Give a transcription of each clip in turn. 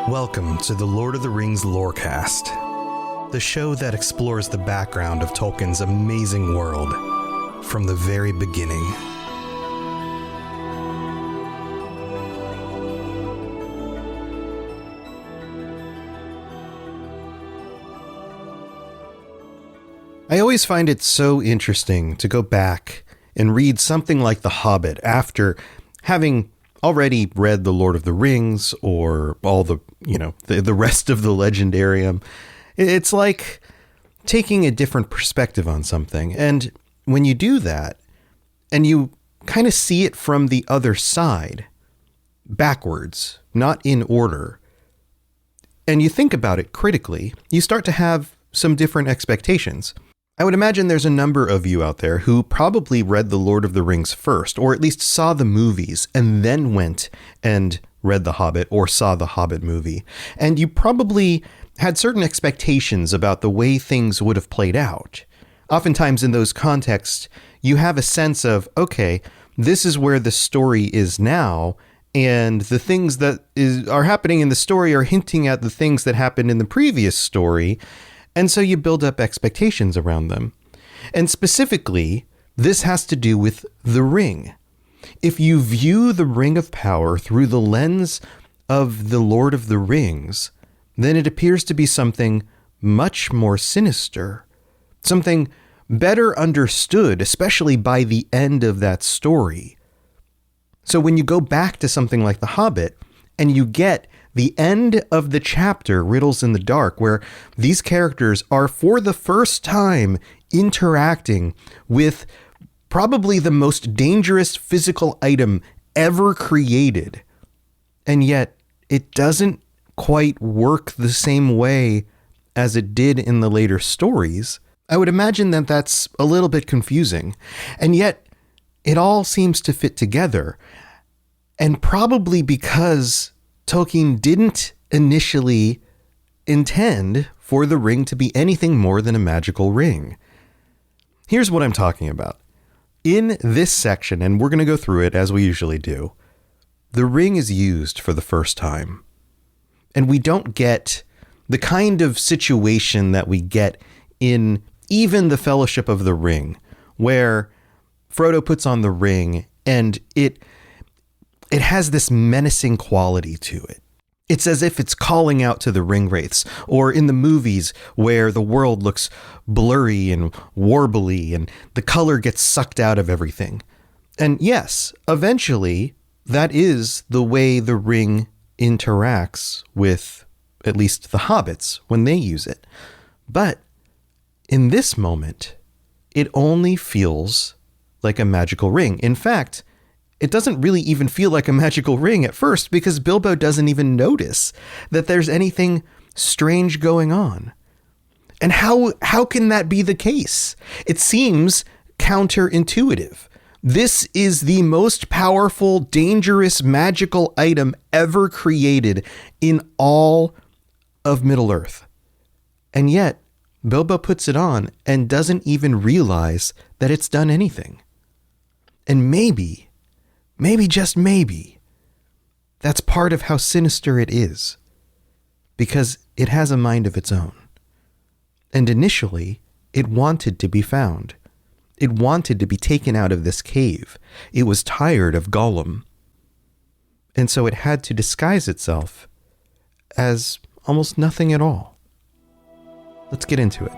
Welcome to the Lord of the Rings Lorecast, the show that explores the background of Tolkien's amazing world from the very beginning. I always find it so interesting to go back and read something like The Hobbit after having already read The Lord of the Rings or all the rest of the Legendarium. It's like taking a different perspective on something. And when you do that and you kind of see it from the other side, backwards, not in order, and you think about it critically, you start to have some different expectations. I would imagine there's a number of you out there who probably read The Lord of the Rings first, or at least saw the movies and then went and read The Hobbit or saw the Hobbit movie. And you probably had certain expectations about the way things would have played out. Oftentimes in those contexts, you have a sense of, okay, this is where the story is now, and the things that are happening in the story are hinting at the things that happened in the previous story. And so you build up expectations around them. And specifically, this has to do with the ring. If you view the Ring of Power through the lens of the Lord of the Rings, then it appears to be something much more sinister, something better understood, especially by the end of that story. So when you go back to something like The Hobbit and you get the end of the chapter, Riddles in the Dark, where these characters are for the first time interacting with probably the most dangerous physical item ever created. And yet it doesn't quite work the same way as it did in the later stories. I would imagine that that's a little bit confusing. And yet it all seems to fit together. And probably because Tolkien didn't initially intend for the ring to be anything more than a magical ring. Here's what I'm talking about. In this section, and we're going to go through it as we usually do, the ring is used for the first time. And we don't get the kind of situation that we get in even the Fellowship of the Ring, where Frodo puts on the ring and it has this menacing quality to it. It's as if it's calling out to the ring wraiths, or in the movies where the world looks blurry and warbly and the color gets sucked out of everything. And yes, eventually that is the way the ring interacts with at least the hobbits when they use it. But in this moment, it only feels like a magical ring. In fact, it doesn't really even feel like a magical ring at first because Bilbo doesn't even notice that there's anything strange going on. And how can that be the case? It seems counterintuitive. This is the most powerful, dangerous, magical item ever created in all of Middle-earth. And yet, Bilbo puts it on and doesn't even realize that it's done anything. And maybe, just maybe, that's part of how sinister it is, because it has a mind of its own. And initially, it wanted to be found. It wanted to be taken out of this cave. It was tired of Gollum. And so it had to disguise itself as almost nothing at all. Let's get into it.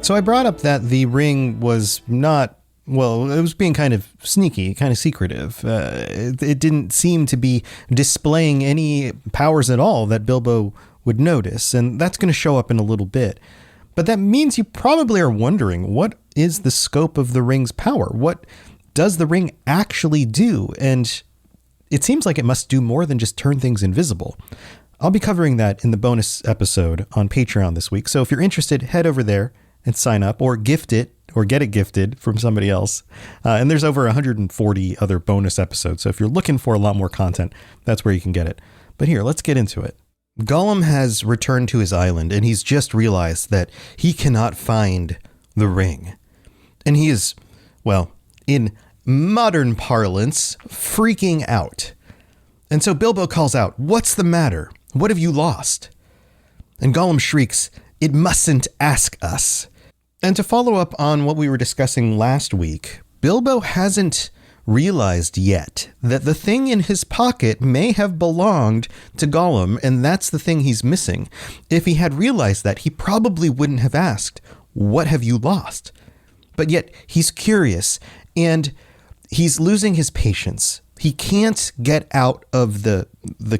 So I brought up that the ring was not, well, it was being kind of sneaky, kind of secretive. It didn't seem to be displaying any powers at all that Bilbo would notice, and that's going to show up in a little bit. But that means you probably are wondering, what is the scope of the ring's power? What does the ring actually do? And it seems like it must do more than just turn things invisible. I'll be covering that in the bonus episode on Patreon this week. So if you're interested, head over there and sign up, or gift it, or get it gifted from somebody else. And there's over 140 other bonus episodes. So if you're looking for a lot more content, that's where you can get it. But here, let's get into it. Gollum has returned to his island, and he's just realized that he cannot find the ring. And he is, well, in modern parlance, freaking out. And so Bilbo calls out, "What's the matter? What have you lost?" And Gollum shrieks, "It mustn't ask us." And to follow up on what we were discussing last week, Bilbo hasn't realized yet that the thing in his pocket may have belonged to Gollum, and that's the thing he's missing. If he had realized that, he probably wouldn't have asked, "What have you lost?" But yet he's curious, and he's losing his patience. He can't get out of the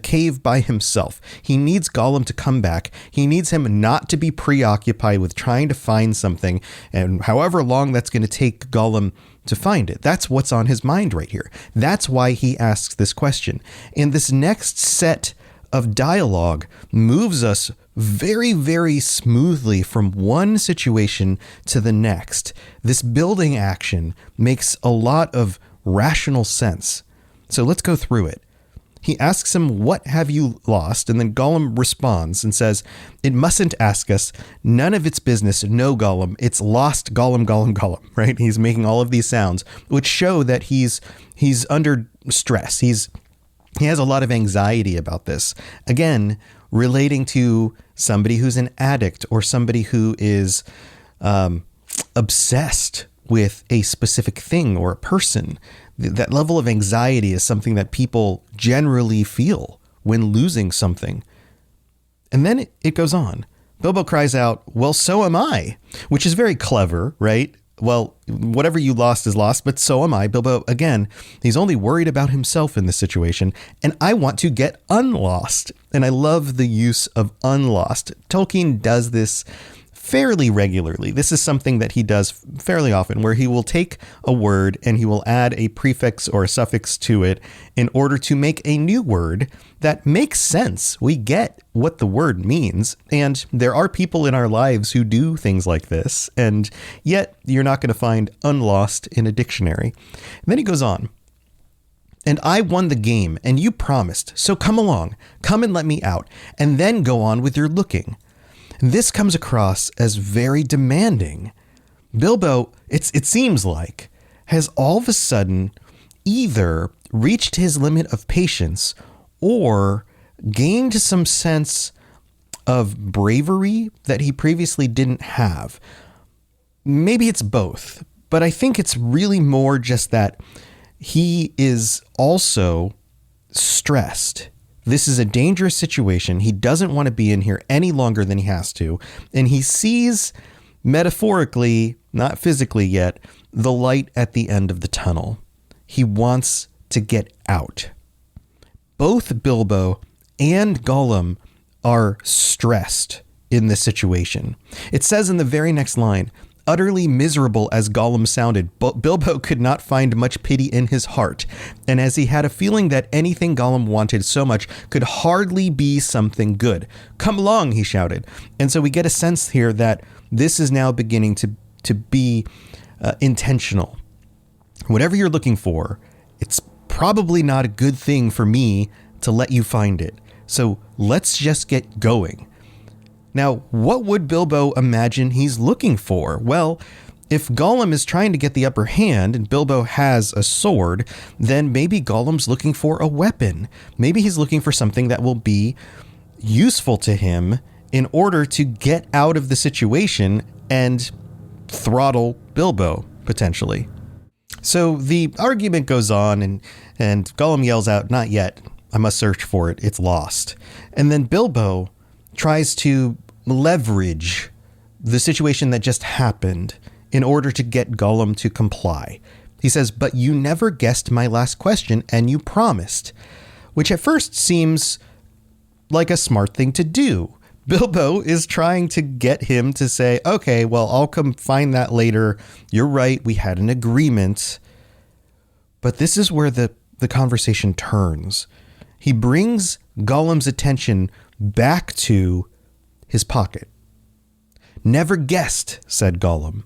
cave by himself. He needs Gollum to come back. He needs him not to be preoccupied with trying to find something, and however long that's going to take Gollum to find it. That's what's on his mind right here. That's why he asks this question. And this next set of dialogue moves us very, very smoothly from one situation to the next. This building action makes a lot of rational sense. So let's go through it. He asks him, "What have you lost?" And then Gollum responds and says, "It mustn't ask us. None of its business. No, Gollum. It's lost. Gollum, Gollum, Gollum." Right? He's making all of these sounds, which show that he's under stress. He has a lot of anxiety about this. Again, relating to somebody who's an addict or somebody who is obsessed with a specific thing or a person. That level of anxiety is something that people generally feel when losing something. And then it goes on. Bilbo cries out, "Well, so am I," which is very clever, right? Well, whatever you lost is lost, but so am I. Bilbo, again, he's only worried about himself in this situation, and I want to get unlost. And I love the use of unlost. Tolkien does this fairly regularly. This is something that he does fairly often, where he will take a word and he will add a prefix or a suffix to it in order to make a new word that makes sense. We get what the word means, and there are people in our lives who do things like this, and yet you're not going to find unlost in a dictionary. And then he goes on. "And I won the game, and you promised, so come along, come and let me out, and then go on with your looking." This comes across as very demanding. Bilbo, it seems like, has all of a sudden either reached his limit of patience or gained some sense of bravery that he previously didn't have. Maybe it's both, but I think it's really more just that he is also stressed. This is a dangerous situation. He doesn't want to be in here any longer than he has to. And he sees, metaphorically, not physically yet, the light at the end of the tunnel. He wants to get out. Both Bilbo and Gollum are stressed in this situation. It says in the very next line, "Utterly miserable as Gollum sounded, Bilbo could not find much pity in his heart, and as he had a feeling that anything Gollum wanted so much could hardly be something good. Come along," he shouted. And so we get a sense here that this is now beginning to be intentional. Whatever you're looking for, it's probably not a good thing for me to let you find it. So let's just get going. Now, what would Bilbo imagine he's looking for? Well, if Gollum is trying to get the upper hand and Bilbo has a sword, then maybe Gollum's looking for a weapon. Maybe he's looking for something that will be useful to him in order to get out of the situation and throttle Bilbo, potentially. So the argument goes on, and Gollum yells out, "Not yet. I must search for it. It's lost." And then Bilbo tries to leverage the situation that just happened in order to get Gollum to comply. He says, "But you never guessed my last question, and you promised," which at first seems like a smart thing to do. Bilbo is trying to get him to say, "Okay, well, I'll come find that later. You're right. We had an agreement." But this is where the conversation turns. He brings Gollum's attention back to his pocket. "Never guessed," said Gollum.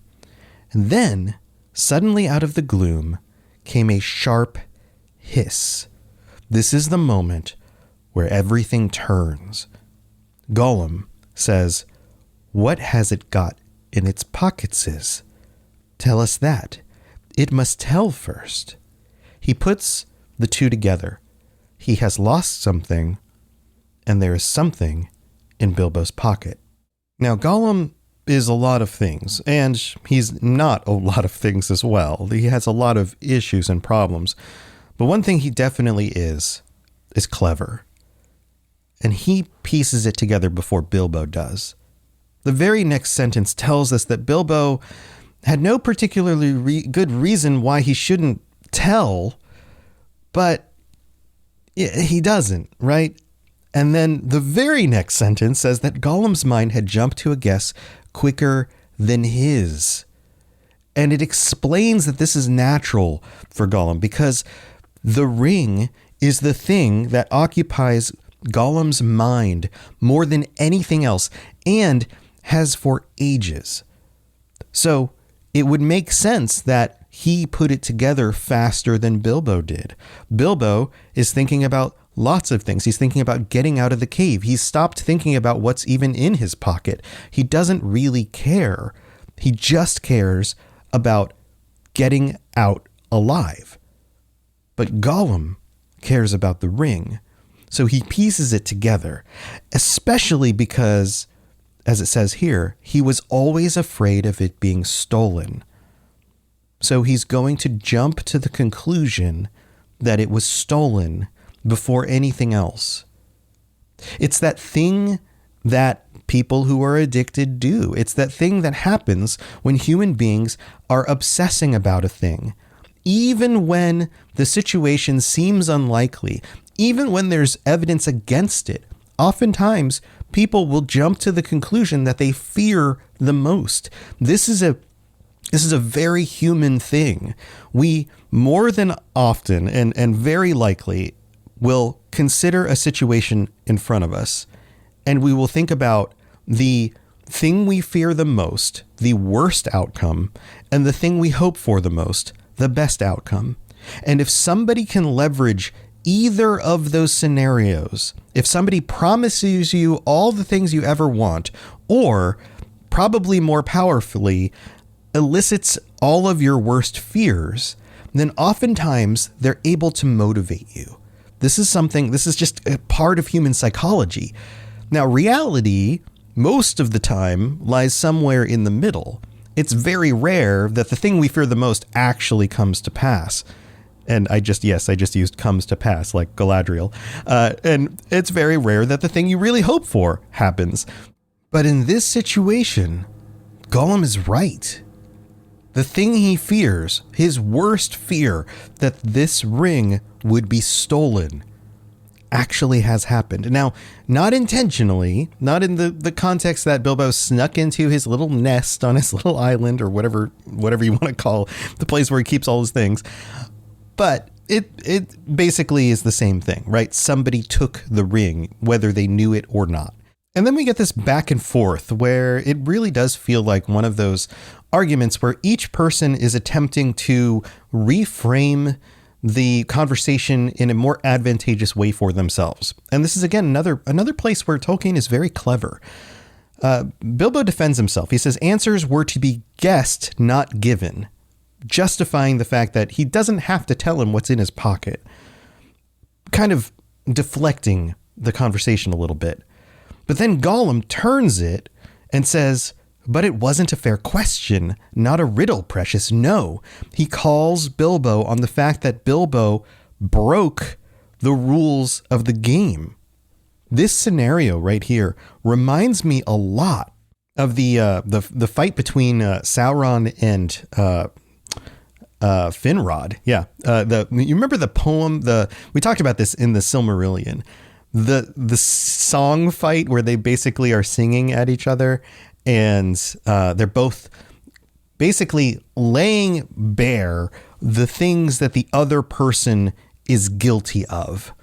And then, suddenly out of the gloom, came a sharp hiss. This is the moment where everything turns. Gollum says, "What has it got in its pocketses? Tell us that. It must tell first." He puts the two together. He has lost something, and there is something in Bilbo's pocket. Now, Gollum is a lot of things, and he's not a lot of things as well. He has a lot of issues and problems. But one thing he definitely is clever. And he pieces it together before Bilbo does. The very next sentence tells us that Bilbo had no particularly good reason why he shouldn't tell, but he doesn't, right? And then the very next sentence says that Gollum's mind had jumped to a guess quicker than his. And it explains that this is natural for Gollum because the ring is the thing that occupies Gollum's mind more than anything else and has for ages. So it would make sense that he put it together faster than Bilbo did. Bilbo is thinking about lots of things. He's thinking about getting out of the cave. He's stopped thinking about what's even in his pocket. He doesn't really care. He just cares about getting out alive. But Gollum cares about the ring. So he pieces it together, especially because, as it says here, he was always afraid of it being stolen. So he's going to jump to the conclusion that it was stolen before anything else. It's that thing that people who are addicted do. It's that thing that happens when human beings are obsessing about a thing. Even when the situation seems unlikely, even when there's evidence against it, oftentimes people will jump to the conclusion that they fear the most. This is a very human thing. We more than often and very likely will consider a situation in front of us, and we will think about the thing we fear the most, the worst outcome, and the thing we hope for the most, the best outcome. And if somebody can leverage either of those scenarios, if somebody promises you all the things you ever want, or probably more powerfully, elicits all of your worst fears, then oftentimes they're able to motivate you. This is just a part of human psychology. Now, reality, most of the time, lies somewhere in the middle. It's very rare that the thing we fear the most actually comes to pass. And I just used comes to pass, like Galadriel. And it's very rare that the thing you really hope for happens. But in this situation, Gollum is right. The thing he fears, his worst fear, that this ring would be stolen, actually has happened. Now, not intentionally, not in the context that Bilbo snuck into his little nest on his little island, or whatever you want to call the place where he keeps all his things. But it basically is the same thing, right? Somebody took the ring, whether they knew it or not. And then we get this back and forth where it really does feel like one of those arguments where each person is attempting to reframe the conversation in a more advantageous way for themselves. And this is, again, another place where Tolkien is very clever. Bilbo defends himself. He says answers were to be guessed, not given, justifying the fact that he doesn't have to tell him what's in his pocket, kind of deflecting the conversation a little bit. But then Gollum turns it and says, "But it wasn't a fair question, not a riddle, precious, no." He calls Bilbo on the fact that Bilbo broke the rules of the game. This scenario right here reminds me a lot of the fight between Sauron and Finrod. Yeah. You remember the poem, we talked about this in the Silmarillion, the song fight where they basically are singing at each other, and they're both basically laying bare the things that the other person is guilty of.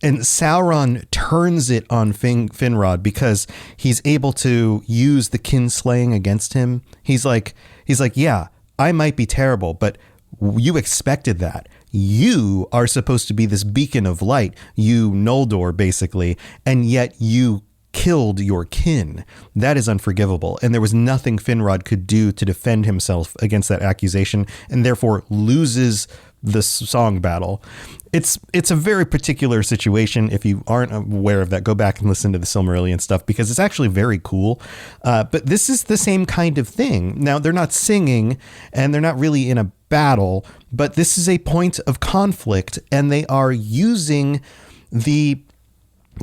And Sauron turns it on Finrod because he's able to use the kinslaying against him. He's like, yeah, I might be terrible, but you expected that. You are supposed to be this beacon of light, you Noldor, basically, and yet you killed your kin. That is unforgivable. And there was nothing Finrod could do to defend himself against that accusation, and therefore loses the song battle. It's a very particular situation. If you aren't aware of that, go back and listen to the Silmarillion stuff, because it's actually very cool. But this is the same kind of thing. Now, they're not singing and they're not really in a battle, but this is a point of conflict, and they are using the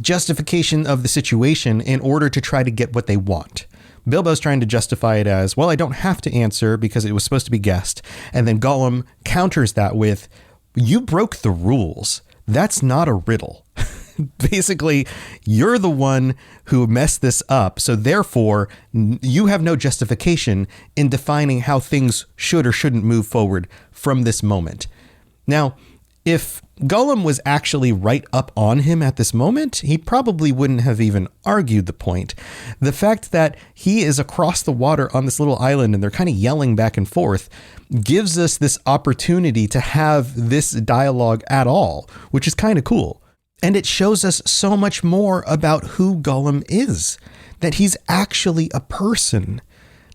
justification of the situation in order to try to get what they want. Bilbo's trying to justify it as, well, I don't have to answer because it was supposed to be guessed. And then Gollum counters that with, you broke the rules. That's not a riddle. Basically, you're the one who messed this up. So therefore, you have no justification in defining how things should or shouldn't move forward from this moment. Now, if Gollum was actually right up on him at this moment, he probably wouldn't have even argued the point. The fact that he is across the water on this little island and they're kind of yelling back and forth gives us this opportunity to have this dialogue at all, which is kind of cool. And it shows us so much more about who Gollum is, that he's actually a person,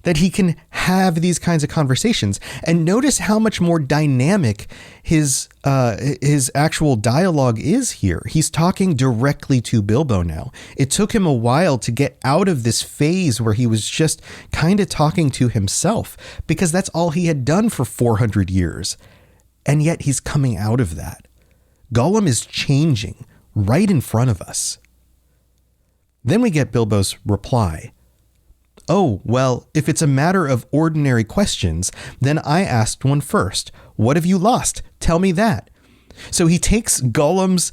that he can have these kinds of conversations. And notice how much more dynamic his actual dialogue is here. He's talking directly to Bilbo now. It took him a while to get out of this phase where he was just kind of talking to himself, because that's all he had done for 400 years. And yet he's coming out of that. Gollum is changing right in front of us. Then we get Bilbo's reply. Oh, well, if it's a matter of ordinary questions, then I asked one first. What have you lost? Tell me that. So he takes Gollum's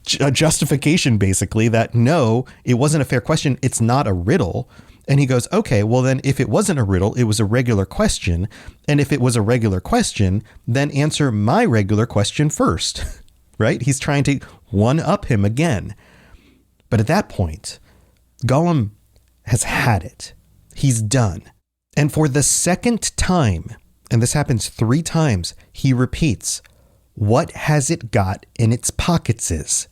justification, basically, that no, it wasn't a fair question. It's not a riddle. And he goes, okay, well, then if it wasn't a riddle, it was a regular question. And if it was a regular question, then answer my regular question first, right? He's trying to one-up him again. But at that point, Gollum has had it. He's done. And for the second time, and this happens 3 times, he repeats, what has it got in its pockets is?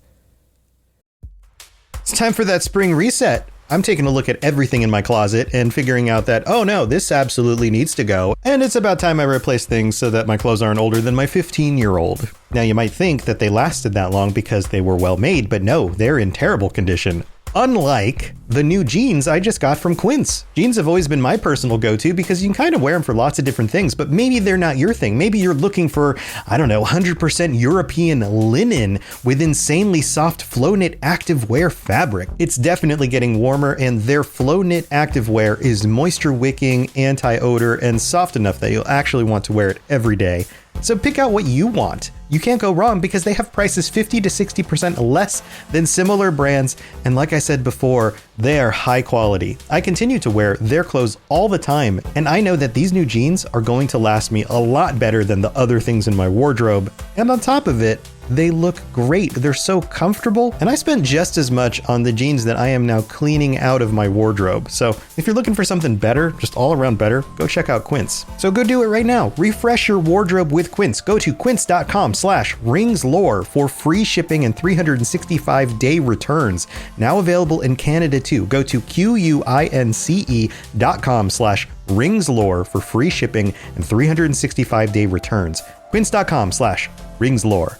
It's time for that spring reset. I'm taking a look at everything in my closet and figuring out that, oh no, this absolutely needs to go. And it's about time I replace things so that my clothes aren't older than my 15-year-old. Now you might think that they lasted that long because they were well made, but no, they're in terrible condition. Unlike the new jeans I just got from Quince. Jeans have always been my personal go-to because you can kind of wear them for lots of different things, but maybe they're not your thing. Maybe you're looking for, 100% European linen with insanely soft flow knit activewear fabric. It's definitely getting warmer, and their flow knit activewear is moisture wicking, anti-odor, and soft enough that you'll actually want to wear it every day. So pick out what you want. You can't go wrong because they have prices 50 to 60% less than similar brands. And like I said before, they are high quality. I continue to wear their clothes all the time, and I know that these new jeans are going to last me a lot better than the other things in my wardrobe. And on top of it, they look great. They're so comfortable. And I spent just as much on the jeans that I am now cleaning out of my wardrobe. So if you're looking for something better, just all around better, go check out Quince. So go do it right now. Refresh your wardrobe with Quince. Go to quince.com/ringslore for free shipping and 365-day returns. Now available in Canada too. Go to quince.com/ringslore for free shipping and 365-day returns. Quince.com/ringslore.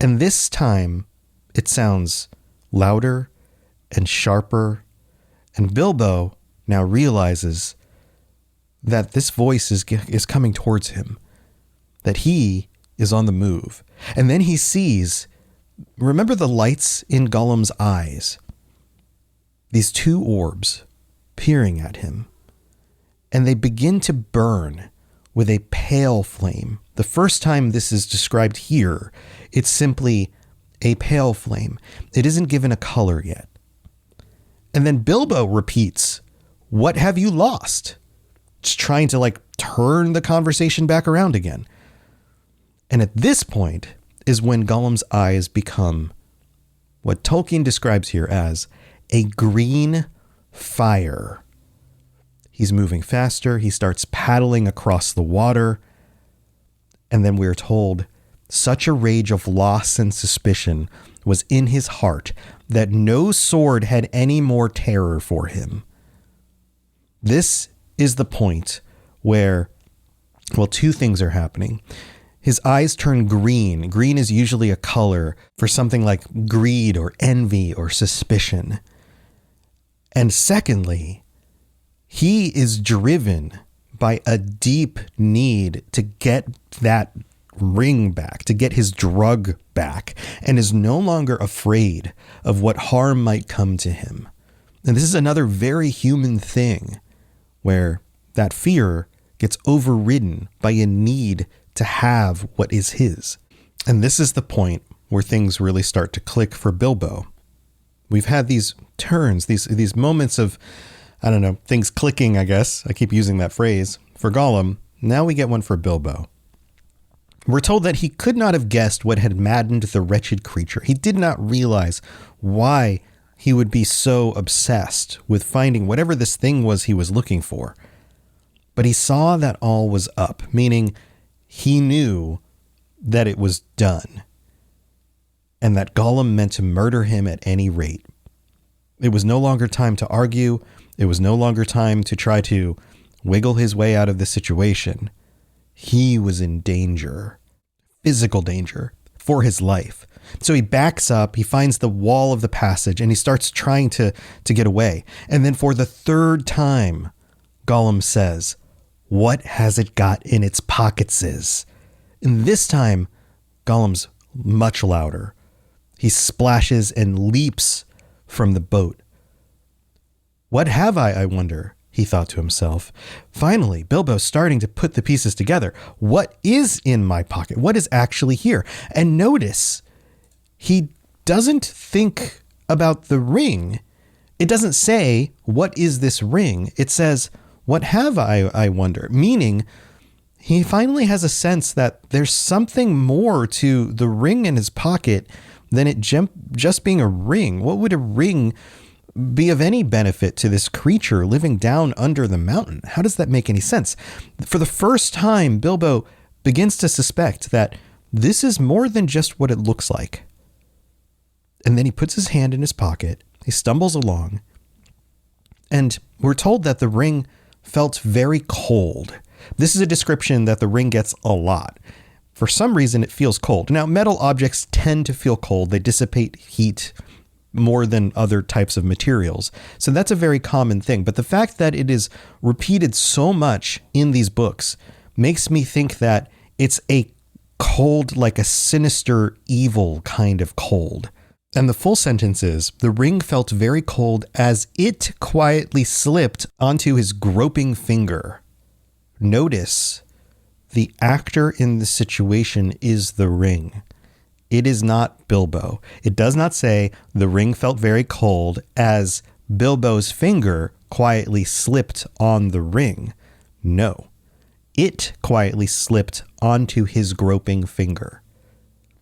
And this time, it sounds louder and sharper, and Bilbo now realizes that this voice is coming towards him, that he is on the move. And then he sees, remember the lights in Gollum's eyes? These 2 orbs peering at him, and they begin to burn with a pale flame. The first time this is described here, it's simply a pale flame. It isn't given a color yet. And then Bilbo repeats, what have you lost? Just trying to turn the conversation back around again. And at this point is when Gollum's eyes become what Tolkien describes here as a green fire. He's moving faster. He starts paddling across the water. And then we're told, such a rage of loss and suspicion was in his heart, that no sword had any more terror for him. This is the point where, well, two things are happening. His eyes turn green. Green is usually a color for something like greed or envy or suspicion. And secondly, he is driven by a deep need to get that ring back, to get his drug back, and is no longer afraid of what harm might come to him. And this is another very human thing, where that fear gets overridden by a need to have what is his. And this is the point where things really start to click for Bilbo. We've had these turns, these moments of, I don't know, things clicking, I guess. I keep using that phrase for Gollum. Now we get one for Bilbo. We're told that he could not have guessed what had maddened the wretched creature. He did not realize why he would be so obsessed with finding whatever this thing was he was looking for. But he saw that all was up, meaning he knew that it was done, and that Gollum meant to murder him at any rate. It was no longer time to argue. It was no longer time to try to wiggle his way out of the situation. He was in danger, physical danger, for his life. So he backs up, he finds the wall of the passage, and he starts trying to get away. And then for the third time, Gollum says, "What has it got in its pocketses?" And this time, Gollum's much louder. He splashes and leaps from the boat. "What have I wonder?" he thought to himself. Finally, Bilbo's starting to put the pieces together. What is in my pocket? What is actually here? And notice, he doesn't think about the ring. It doesn't say, "What is this ring?" It says, "What have I wonder?" Meaning, he finally has a sense that there's something more to the ring in his pocket than it just being a ring. What would a ring be of any benefit to this creature living down under the mountain? How does that make any sense? For the first time, Bilbo begins to suspect that this is more than just what it looks like. And then he puts his hand in his pocket. He stumbles along. And we're told that the ring felt very cold. This is a description that the ring gets a lot. For some reason, it feels cold. Now, metal objects tend to feel cold. They dissipate heat more than other types of materials. So that's a very common thing. But the fact that it is repeated so much in these books makes me think that it's a cold, like a sinister, evil kind of cold. And the full sentence is, "The ring felt very cold as it quietly slipped onto his groping finger." Notice, the actor in the situation is the ring. It is not Bilbo. It does not say the ring felt very cold as Bilbo's finger quietly slipped on the ring. No, it quietly slipped onto his groping finger.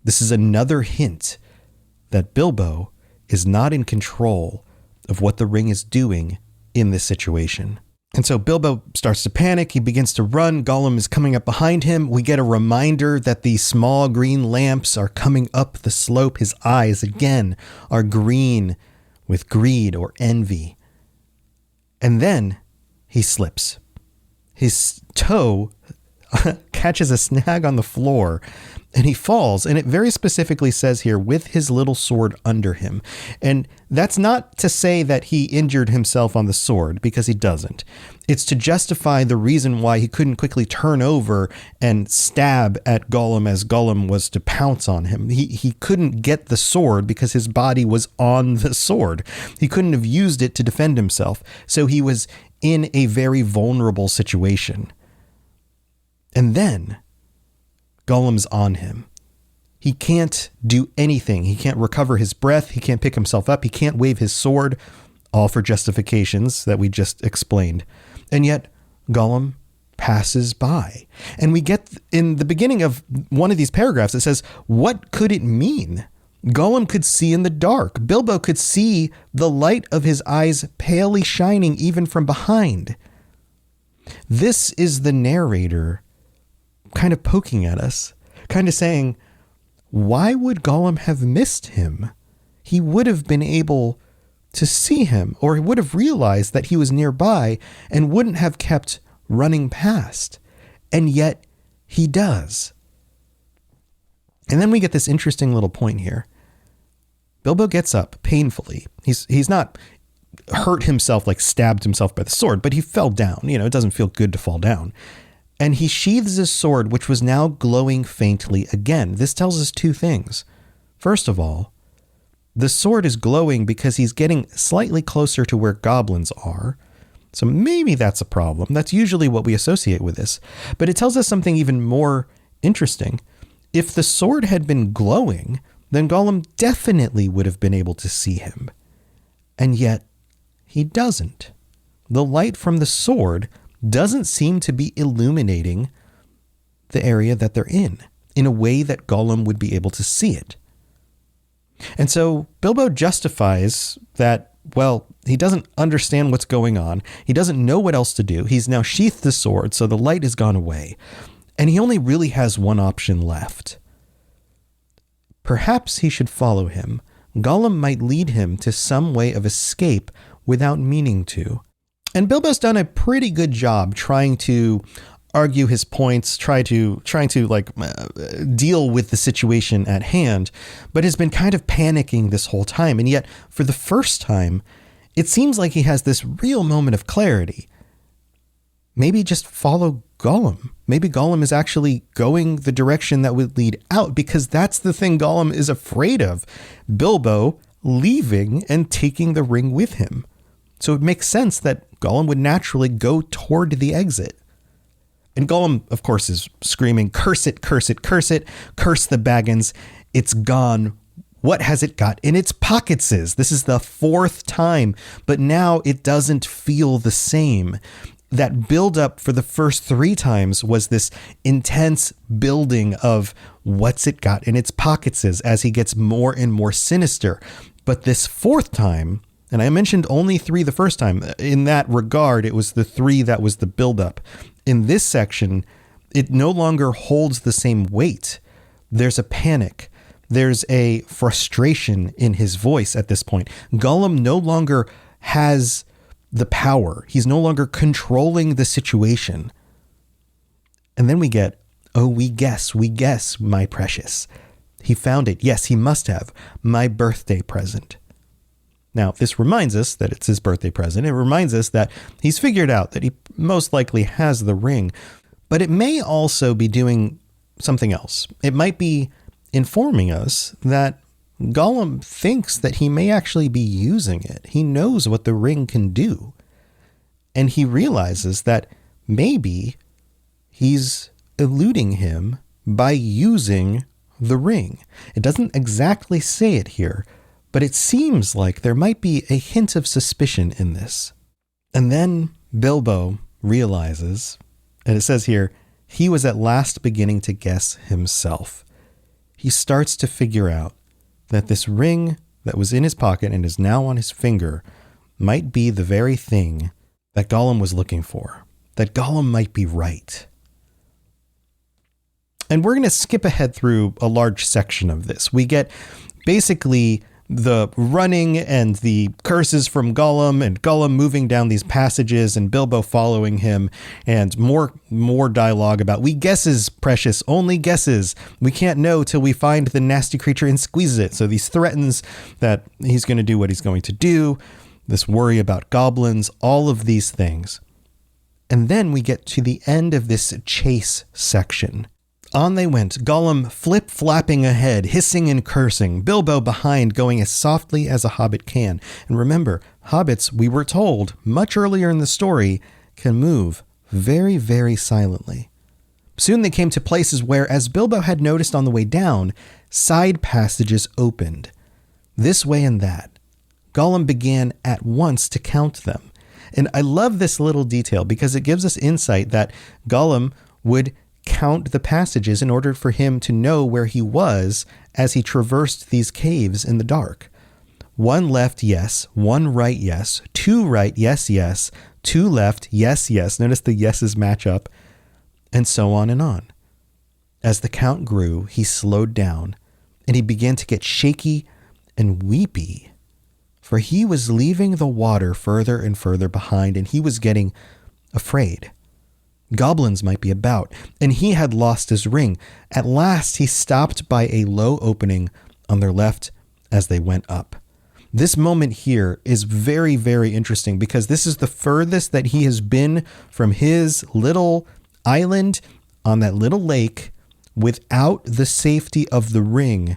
This is another hint that Bilbo is not in control of what the ring is doing in this situation. And so Bilbo starts to panic. He begins to run. Gollum is coming up behind him. We get a reminder that the small green lamps are coming up the slope. His eyes, again, are green with greed or envy. And then he slips. His toe catches a snag on the floor and he falls. And it very specifically says here, with his little sword under him. And that's not to say that he injured himself on the sword, because he doesn't. It's to justify the reason why he couldn't quickly turn over and stab at Gollum as Gollum was to pounce on him. He couldn't get the sword because his body was on the sword. He couldn't have used it to defend himself. So he was in a very vulnerable situation. And then Gollum's on him. He can't do anything. He can't recover his breath. He can't pick himself up. He can't wave his sword, all for justifications that we just explained. And yet Gollum passes by. And we get in the beginning of one of these paragraphs, it says, what could it mean? Gollum could see in the dark. Bilbo could see the light of his eyes palely shining even from behind. This is the narrator kind of poking at us, kind of saying, why would Gollum have missed him? He would have been able to see him, or he would have realized that he was nearby and wouldn't have kept running past. And yet he does. And then we get this interesting little point here. Bilbo gets up painfully. He's not hurt himself, like stabbed himself by the sword, but he fell down. It doesn't feel good to fall down. And he sheathes his sword, which was now glowing faintly again. This tells us two things. First of all, the sword is glowing because he's getting slightly closer to where goblins are. So maybe that's a problem. That's usually what we associate with this. But it tells us something even more interesting. If the sword had been glowing, then Gollum definitely would have been able to see him. And yet, he doesn't. The light from the sword doesn't seem to be illuminating the area that they're in a way that Gollum would be able to see it. And so Bilbo justifies that, well, he doesn't understand what's going on. He doesn't know what else to do. He's now sheathed the sword, so the light has gone away. And he only really has one option left. Perhaps he should follow him. Gollum might lead him to some way of escape without meaning to. And Bilbo's done a pretty good job trying to argue his points, trying to deal with the situation at hand, but has been kind of panicking this whole time. And yet, for the first time, it seems like he has this real moment of clarity. Maybe just follow Gollum. Maybe Gollum is actually going the direction that would lead out, because that's the thing Gollum is afraid of. Bilbo leaving and taking the ring with him. So it makes sense that Gollum would naturally go toward the exit. And Gollum, of course, is screaming, "Curse it, curse it, curse it, curse the Baggins. It's gone. What has it got in its pockets?" This is the fourth time, but now it doesn't feel the same. That buildup for the first three times was this intense building of what's it got in its pockets as he gets more and more sinister. But this fourth time, and I mentioned only three the first time, in that regard, it was the three that was the buildup. In this section, it no longer holds the same weight. There's a panic. There's a frustration in his voice at this point. Gollum no longer has the power. He's no longer controlling the situation. And then we get, "Oh, we guess, my precious. He found it. Yes, he must have. My birthday present." Now, this reminds us that it's his birthday present. It reminds us that he's figured out that he most likely has the ring. But it may also be doing something else. It might be informing us that Gollum thinks that he may actually be using it. He knows what the ring can do. And he realizes that maybe he's eluding him by using the ring. It doesn't exactly say it here, but it seems like there might be a hint of suspicion in this. And then Bilbo realizes, and it says here, he was at last beginning to guess himself. He starts to figure out that this ring that was in his pocket and is now on his finger might be the very thing that Gollum was looking for, that Gollum might be right. And we're going to skip ahead through a large section of this. We get basically the running and the curses from Gollum, and Gollum moving down these passages and Bilbo following him, and more dialogue about, "We guesses, precious, only guesses. We can't know till we find the nasty creature and squeeze it." So these threatens that he's going to do what he's going to do, this worry about goblins, all of these things. And then we get to the end of this chase section. On they went, Gollum flip-flapping ahead, hissing and cursing, Bilbo behind, going as softly as a hobbit can. And remember, hobbits, we were told much earlier in the story, can move very, very silently. Soon they came to places where, as Bilbo had noticed on the way down, side passages opened, this way and that. Gollum began at once to count them. And I love this little detail because it gives us insight that Gollum would count the passages in order for him to know where he was as he traversed these caves in the dark. One left, yes. One right, yes. Two right, yes, yes. Two left, yes, yes. Notice the yeses match up, and so on and on. As the count grew, he slowed down, and he began to get shaky and weepy, for he was leaving the water further and further behind, and he was getting afraid. Goblins might be about, and he had lost his ring. At last, he stopped by a low opening on their left as they went up. This moment here is very, very interesting because this is the furthest that he has been from his little island on that little lake without the safety of the ring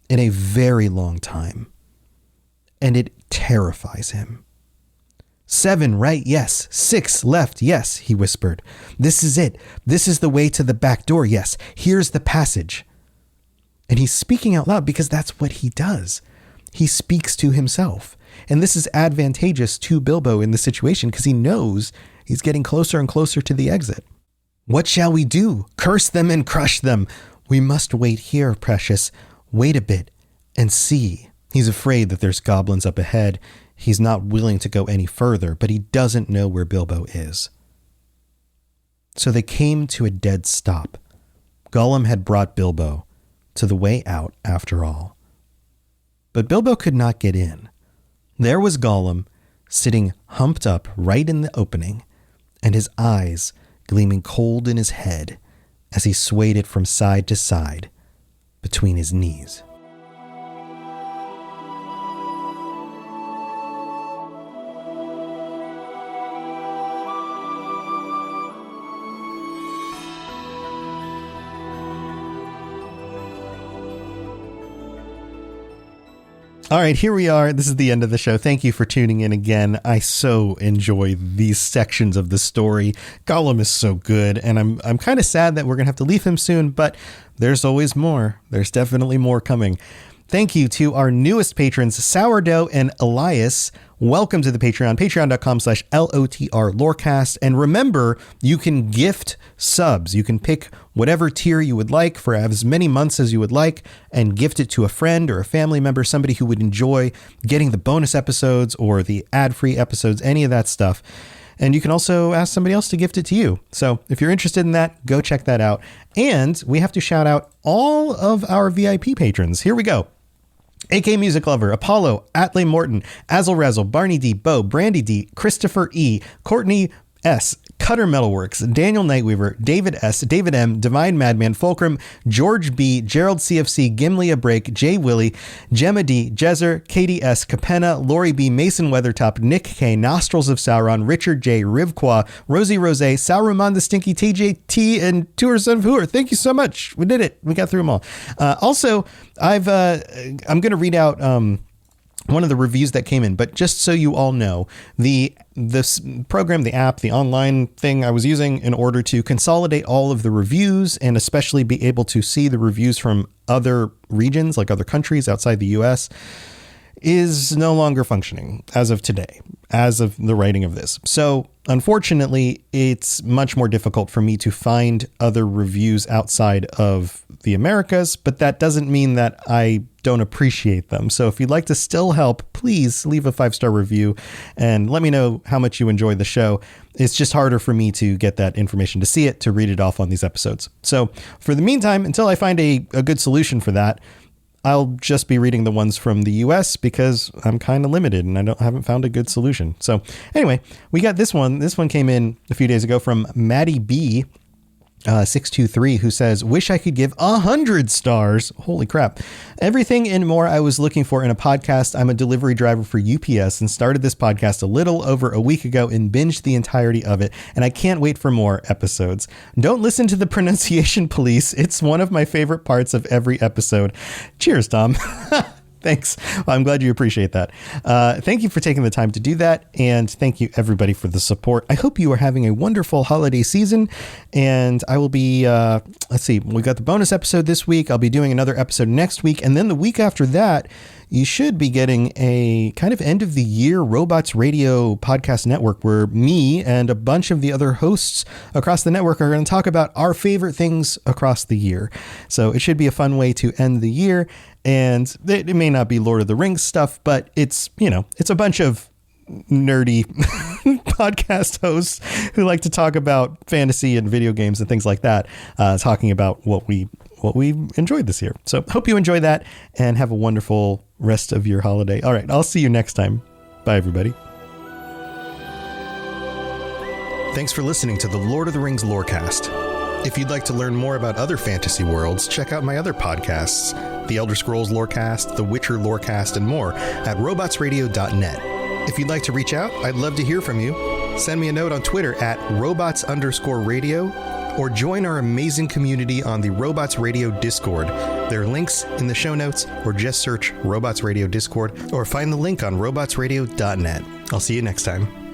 in a very long time. And it terrifies him. 7 right, yes. 6 left, yes, he whispered. This is it. This is the way to the back door, yes. Here's the passage. And he's speaking out loud because that's what he does. He speaks to himself. And this is advantageous to Bilbo in the situation because he knows he's getting closer and closer to the exit. What shall we do? Curse them and crush them. We must wait here, precious. Wait a bit and see. He's afraid that there's goblins up ahead. He's not willing to go any further, but he doesn't know where Bilbo is. So they came to a dead stop. Gollum had brought Bilbo to the way out after all. But Bilbo could not get in. There was Gollum sitting humped up right in the opening, and his eyes gleaming cold in his head as he swayed it from side to side between his knees. All right, here we are. This is the end of the show. Thank you for tuning in again. I so enjoy these sections of the story. Gollum is so good, and I'm kind of sad that we're going to have to leave him soon, but there's always more. There's definitely more coming. Thank you to our newest patrons, Sourdough and Elias. Welcome to the Patreon, patreon.com/LOTR Lorecast. And remember, you can gift subs. You can pick whatever tier you would like for as many months as you would like and gift it to a friend or a family member, somebody who would enjoy getting the bonus episodes or the ad-free episodes, any of that stuff. And you can also ask somebody else to gift it to you. So if you're interested in that, go check that out. And we have to shout out all of our VIP patrons. Here we go. AK Music Lover, Apollo, Atley Morton, Azel Razzle, Barney D, Bo, Brandy D, Christopher E, Courtney S, Cutter Metalworks, Daniel Nightweaver, David S, David M, Divine Madman, Fulcrum, George B, Gerald CFC, Gimlia Break, Jay Willie, Gemma D, Jezer, Katie S, Capenna, Lori B, Mason Weathertop, Nick K, Nostrils of Sauron, Richard J, Rivqua, Rosie Rose, Sauron the Stinky, TJT, and Tours of Hooer. Thank you so much. We did it. We got through them all. Also, I'm going to read out one of the reviews that came in, but just so you all know, this program, the app, the online thing I was using in order to consolidate all of the reviews and especially be able to see the reviews from other regions, like other countries outside the US, is no longer functioning as of today, as of the writing of this. So unfortunately, it's much more difficult for me to find other reviews outside of the Americas, but that doesn't mean that I don't appreciate them. So if you'd like to still help, please leave a 5-star review and let me know how much you enjoy the show. It's just harder for me to get that information, to see it, to read it off on these episodes. So for the meantime, until I find a good solution for that, I'll just be reading the ones from the US because I'm kind of limited and I haven't found a good solution. So anyway, we got this one. This one came in a few days ago from Maddie B. 623, who says, wish I could give 100 stars. Holy crap. Everything and more I was looking for in a podcast. I'm a delivery driver for UPS and started this podcast a little over a week ago and binged the entirety of it. And I can't wait for more episodes. Don't listen to the pronunciation police. It's one of my favorite parts of every episode. Cheers, Tom. Thanks. Well, I'm glad you appreciate that. Thank you for taking the time to do that. And thank you, everybody, for the support. I hope you are having a wonderful holiday season. And I will be, let's see, we got the bonus episode this week. I'll be doing another episode next week. And then the week after that, you should be getting a kind of end of the year Robots Radio podcast network where me and a bunch of the other hosts across the network are going to talk about our favorite things across the year. So it should be a fun way to end the year. And it may not be Lord of the Rings stuff, but it's, you know, it's a bunch of nerdy podcast hosts who like to talk about fantasy and video games and things like that, talking about what we what we enjoyed this year. So hope you enjoy that and have a wonderful rest of your holiday. All right, I'll see you next time. Bye, everybody. Thanks for listening to the Lord of the Rings Lorecast. If you'd like to learn more about other fantasy worlds, check out my other podcasts, The Elder Scrolls Lorecast, The Witcher Lorecast, and more at robotsradio.net. If you'd like to reach out, I'd love to hear from you. Send me a note on Twitter at robots_radio, or join our amazing community on the Robots Radio Discord. There are links in the show notes, or just search Robots Radio Discord, or find the link on robotsradio.net. I'll see you next time.